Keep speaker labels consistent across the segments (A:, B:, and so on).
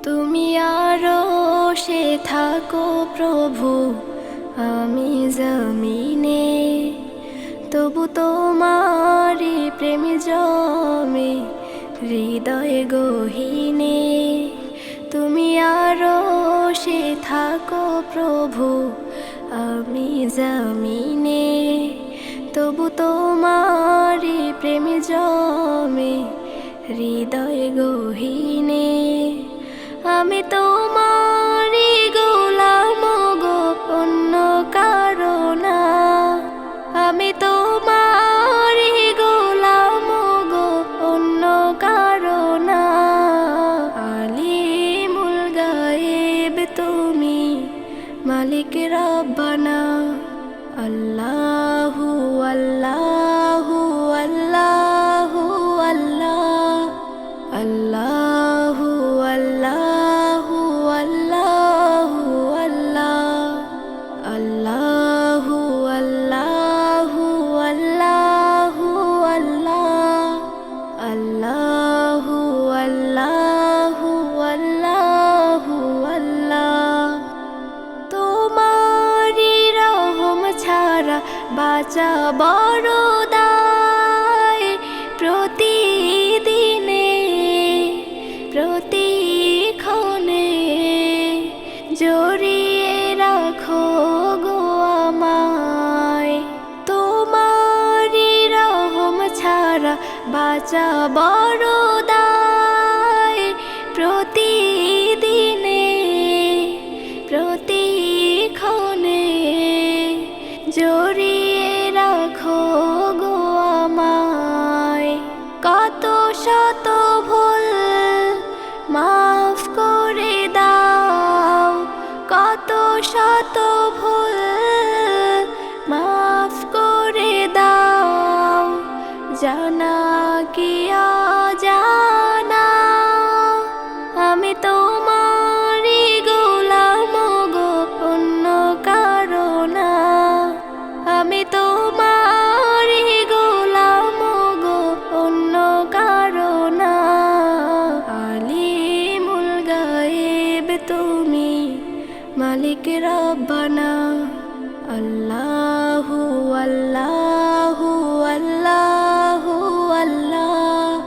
A: তুমি আরশে থাকো প্রভু, আমি জমিনে, তবু তোমারি প্রেম জমে হৃদয় গহীনে। তুমি আরশে থাকো প্রভু, আমি জমিনে, তবু তোমারি প্রেম জমে হৃদয় গহীনে। আমি তোমারি গোলাম গো, অন্য কারো না। আমি তোমারি গোলাম গো, অন্য কারো না। আলিমুল গায়েব তুমি, মালিক রব্বানা। আল্লাহু আল্লাহু আল্লাহু আল্লাহ, আল্লাহু আল্লাহু আল্লাহু আল্লাহ, আল্লাহু আল্লাহু আল্লাহু আল্লাহ, আল্লাহু আল্লাহু আল্লাহু আল্লাহ। তোমারি রহম ছাড়া বাঁচা বড় দায়। প্রতিদিনে প্রতিক্ষণে জড়িয়ে রাখো গো আমায়। তোমারি রহম ছাড়া বাঁচা বড় দায়। প্রতিদিনে প্রতিক্ষণে জড়িয়ে রাখো গো আমায়। কত শত ভুল মাফ করে দাও, কত শত ভুল মাফ করে দাও। জানা কি অজানা, আমি তোমারি গোলাম গো, অন্য কারো না। আমি তোমারি গোলাম গো, অন্য কারো না। আলিমুল গায়েব তুমি, মালিক রব্বানা। আল্লাহু আল্লাহু আল্লাহু আল্লাহ,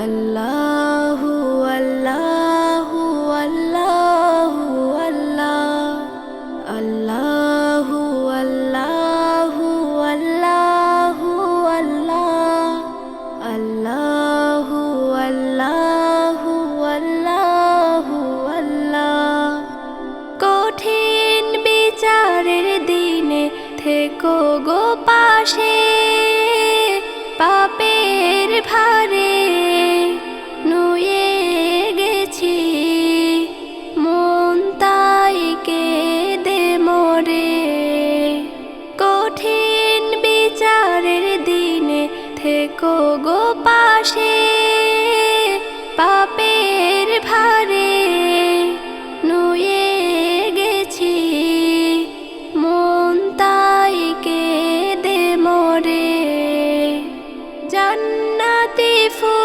A: আল্লাহু আল্লাহু আল্লাহু আল্লাহ, আল্লাহু আল্লাহু আল্লাহু আল্লাহ, আল্লাহু আল্লাহু আল্লাহু আল্লাহ। কঠিন বিচারের দিনে থেকো গো পাশে, পাপের ভারে নুয়ে গেছি মন, তাই কেঁদে মরে। কঠিন বিচারের দিনে থেকো গো পাশে, পাপের ভারে নুয়ে গেছি মন, তাই কেঁদে মরে। জান্নাতি ফুল